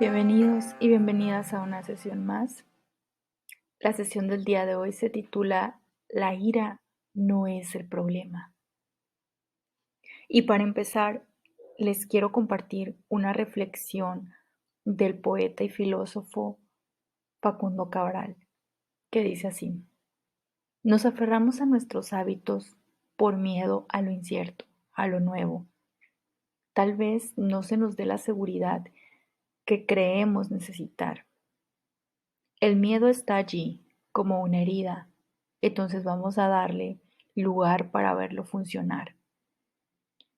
Bienvenidos y bienvenidas a una sesión más. La sesión del día de hoy se titula La ira no es el problema. Y para empezar, les quiero compartir una reflexión del poeta y filósofo Facundo Cabral, que dice así: nos aferramos a nuestros hábitos por miedo a lo incierto, a lo nuevo. Tal vez no se nos dé la seguridad que creemos necesitar. El miedo está allí, como una herida, entonces vamos a darle lugar para verlo funcionar.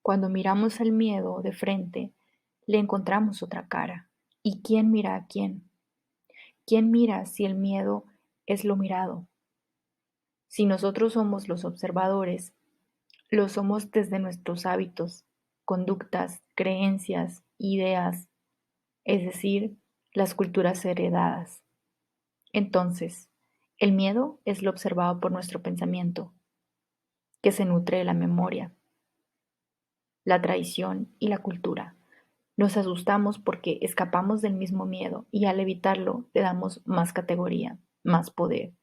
Cuando miramos al miedo de frente, le encontramos otra cara. ¿Y quién mira a quién? ¿Quién mira si el miedo es lo mirado? Si nosotros somos los observadores, lo somos desde nuestros hábitos, conductas, creencias, ideas, es decir, las culturas heredadas. Entonces, el miedo es lo observado por nuestro pensamiento, que se nutre de la memoria, la tradición y la cultura. Nos asustamos porque escapamos del mismo miedo y al evitarlo le damos más categoría, más poder.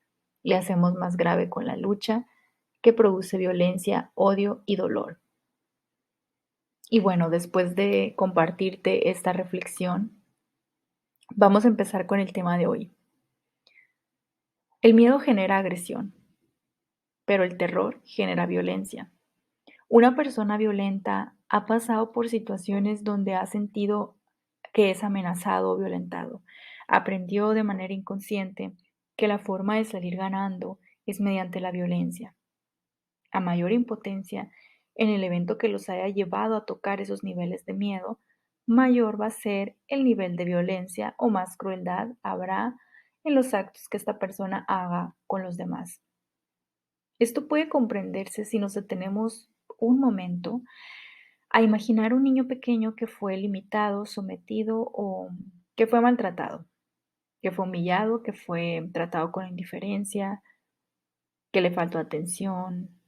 Le hacemos más grave con la lucha que produce violencia, odio y dolor. Y bueno, después de compartirte esta reflexión, vamos a empezar con el tema de hoy. El miedo genera agresión, pero el terror genera violencia. Una persona violenta ha pasado por situaciones donde ha sentido que es amenazado o violentado. Aprendió de manera inconsciente que la forma de salir ganando es mediante la violencia. A mayor impotencia en el evento que los haya llevado a tocar esos niveles de miedo, mayor va a ser el nivel de violencia o más crueldad habrá en los actos que esta persona haga con los demás. Esto puede comprenderse si nos detenemos un momento a imaginar un niño pequeño que fue limitado, sometido o que fue maltratado, que fue humillado, que fue tratado con indiferencia, que le faltó atención,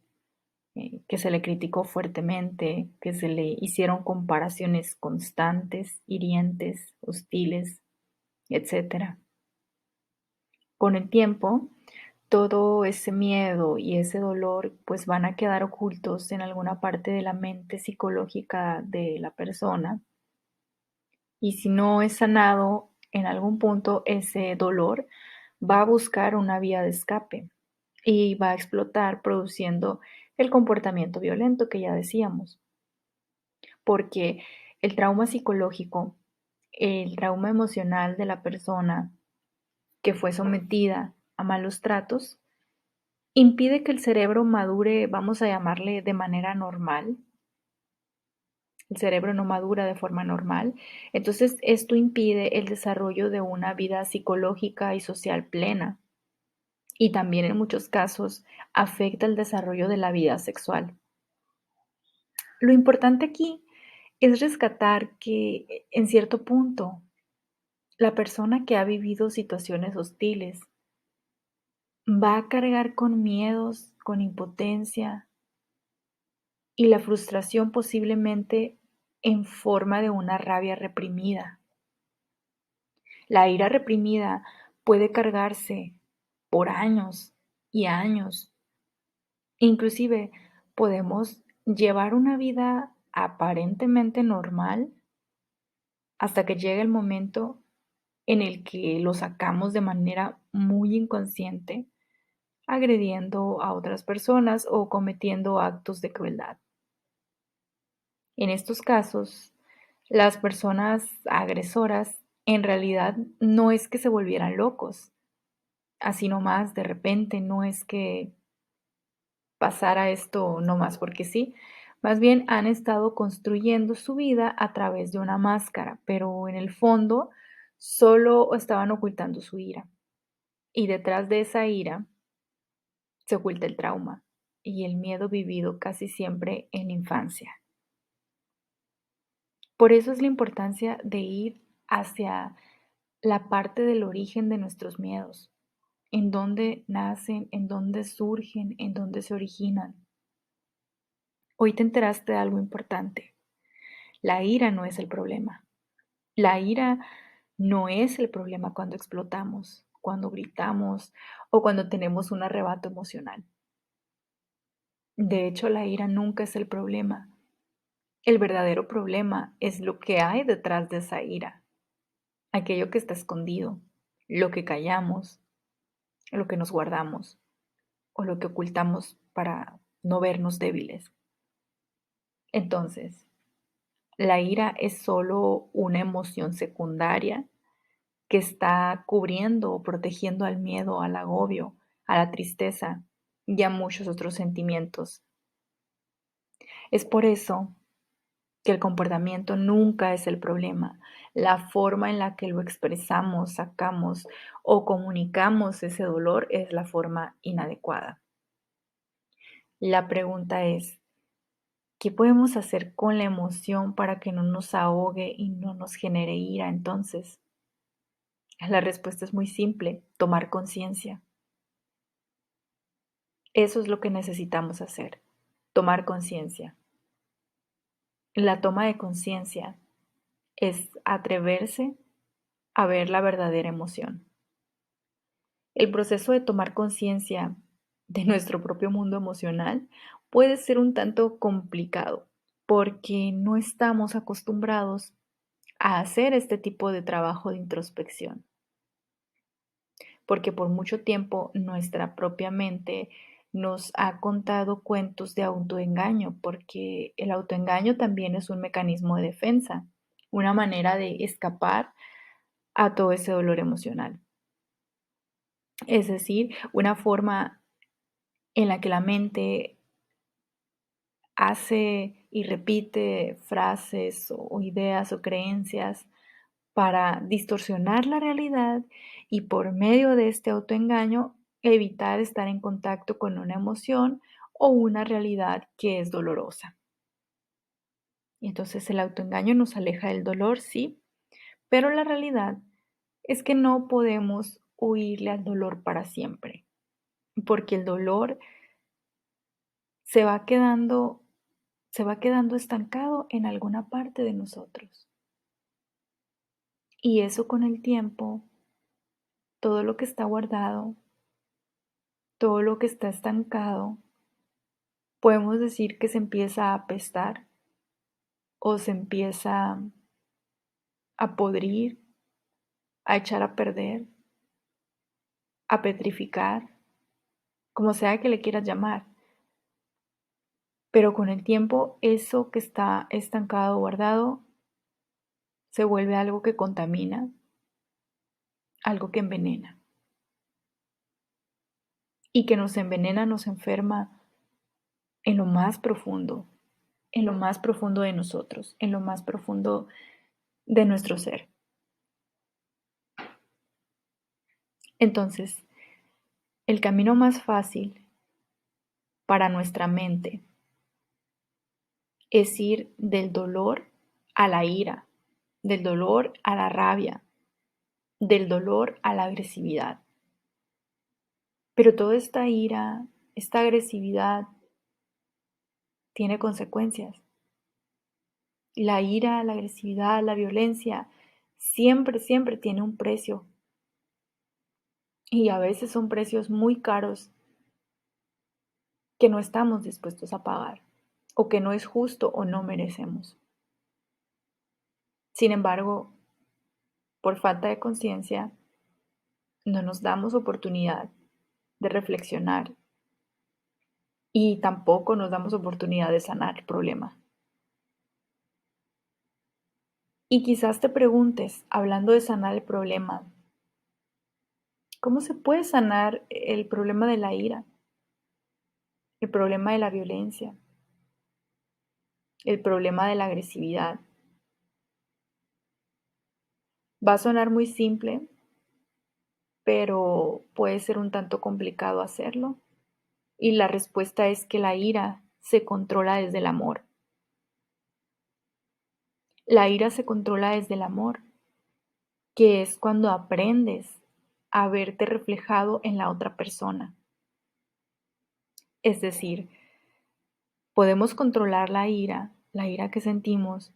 que se le criticó fuertemente, que se le hicieron comparaciones constantes, hirientes, hostiles, etcétera. Con el tiempo, todo ese miedo y ese dolor pues van a quedar ocultos en alguna parte de la mente psicológica de la persona. Y si no es sanado en algún punto, ese dolor va a buscar una vía de escape y va a explotar produciendo el comportamiento violento que ya decíamos. Porque el trauma psicológico, el trauma emocional de la persona que fue sometida a malos tratos, impide que el cerebro madure, vamos a llamarle de manera normal. El cerebro no madura de forma normal. Entonces, esto impide el desarrollo de una vida psicológica y social plena. Y también en muchos casos afecta el desarrollo de la vida sexual. Lo importante aquí es rescatar que en cierto punto la persona que ha vivido situaciones hostiles va a cargar con miedos, con impotencia y la frustración posiblemente en forma de una rabia reprimida. La ira reprimida puede cargarse por años y años. Inclusive podemos llevar una vida aparentemente normal hasta que llegue el momento en el que lo sacamos de manera muy inconsciente, agrediendo a otras personas o cometiendo actos de crueldad. En estos casos, las personas agresoras en realidad no es que se volvieran locos, así nomás de repente, no es que pasara esto nomás porque sí, más bien han estado construyendo su vida a través de una máscara, pero en el fondo solo estaban ocultando su ira. Y detrás de esa ira se oculta el trauma y el miedo vivido casi siempre en la infancia. Por eso es la importancia de ir hacia la parte del origen de nuestros miedos, en dónde nacen, en dónde surgen, en dónde se originan. Hoy te enteraste de algo importante. La ira no es el problema. La ira no es el problema cuando explotamos, cuando gritamos o cuando tenemos un arrebato emocional. De hecho, la ira nunca es el problema. El verdadero problema es lo que hay detrás de esa ira, aquello que está escondido, lo que callamos, lo que nos guardamos o lo que ocultamos para no vernos débiles. Entonces, la ira es solo una emoción secundaria que está cubriendo o protegiendo al miedo, al agobio, a la tristeza y a muchos otros sentimientos. Es por eso que el comportamiento nunca es el problema. La forma en la que lo expresamos, sacamos o comunicamos ese dolor es la forma inadecuada. La pregunta es, ¿qué podemos hacer con la emoción para que no nos ahogue y no nos genere ira entonces? La respuesta es muy simple, tomar conciencia. Eso es lo que necesitamos hacer, tomar conciencia. La toma de conciencia es atreverse a ver la verdadera emoción. El proceso de tomar conciencia de nuestro propio mundo emocional puede ser un tanto complicado porque no estamos acostumbrados a hacer este tipo de trabajo de introspección, porque por mucho tiempo nuestra propia mente nos ha contado cuentos de autoengaño, porque el autoengaño también es un mecanismo de defensa, una manera de escapar a todo ese dolor emocional. Es decir, una forma en la que la mente hace y repite frases o ideas o creencias para distorsionar la realidad y por medio de este autoengaño evitar estar en contacto con una emoción o una realidad que es dolorosa. Y entonces el autoengaño nos aleja del dolor, sí, pero la realidad es que no podemos huirle al dolor para siempre, porque el dolor se va quedando se va quedando estancado en alguna parte de nosotros. Y eso con el tiempo, todo lo que está guardado, todo lo que está estancado, podemos decir que se empieza a apestar o se empieza a podrir, a echar a perder, a petrificar, como sea que le quieras llamar. Pero con el tiempo, eso que está estancado, guardado, se vuelve algo que contamina, algo que envenena. Y que nos envenena, nos enferma en lo más profundo, en lo más profundo de nosotros, en lo más profundo de nuestro ser. Entonces, el camino más fácil para nuestra mente es ir del dolor a la ira, del dolor a la rabia, del dolor a la agresividad. Pero toda esta ira, esta agresividad tiene consecuencias. La ira, la agresividad, la violencia, siempre, siempre tiene un precio. Y a veces son precios muy caros que no estamos dispuestos a pagar, o que no es justo o no merecemos. Sin embargo, por falta de conciencia, no nos damos oportunidad de reflexionar y tampoco nos damos oportunidad de sanar el problema. Y quizás te preguntes, hablando de sanar el problema, ¿cómo se puede sanar el problema de la ira, el problema de la violencia, el problema de la agresividad? Va a sonar muy simple, pero puede ser un tanto complicado hacerlo. Y la respuesta es que la ira se controla desde el amor. La ira se controla desde el amor, que es cuando aprendes a verte reflejado en la otra persona. Es decir, podemos controlar la ira que sentimos,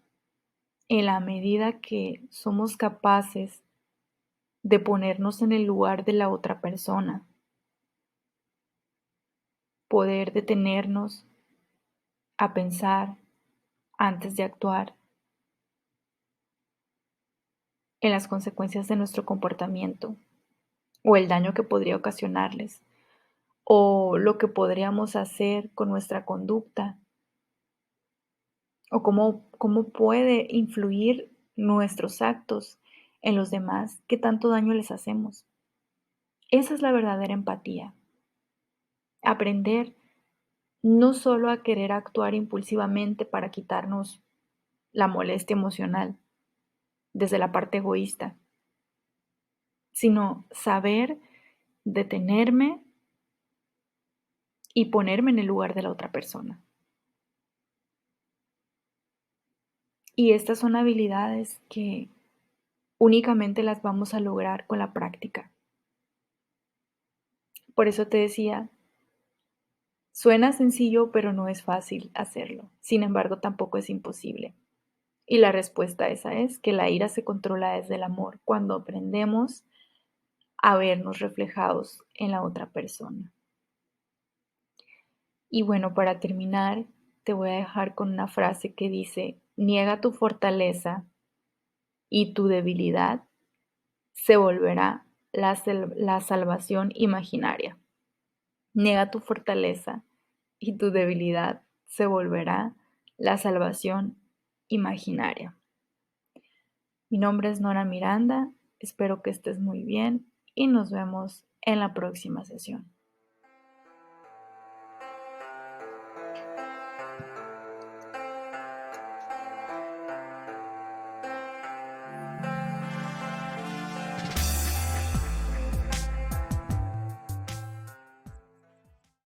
en la medida que somos capaces de ponernos en el lugar de la otra persona, poder detenernos a pensar antes de actuar en las consecuencias de nuestro comportamiento o el daño que podría ocasionarles o lo que podríamos hacer con nuestra conducta o cómo puede influir nuestros actos en los demás, qué tanto daño les hacemos. Esa es la verdadera empatía. Aprender no solo a querer actuar impulsivamente para quitarnos la molestia emocional desde la parte egoísta, sino saber detenerme y ponerme en el lugar de la otra persona. Y estas son habilidades que únicamente las vamos a lograr con la práctica. Por eso te decía, suena sencillo, pero no es fácil hacerlo. Sin embargo, tampoco es imposible. Y la respuesta a esa es que la ira se controla desde el amor, cuando aprendemos a vernos reflejados en la otra persona. Y bueno, para terminar, te voy a dejar con una frase que dice: niega tu fortaleza y tu debilidad se volverá la salvación imaginaria. Niega tu fortaleza y tu debilidad se volverá la salvación imaginaria. Mi nombre es Nora Miranda, espero que estés muy bien y nos vemos en la próxima sesión.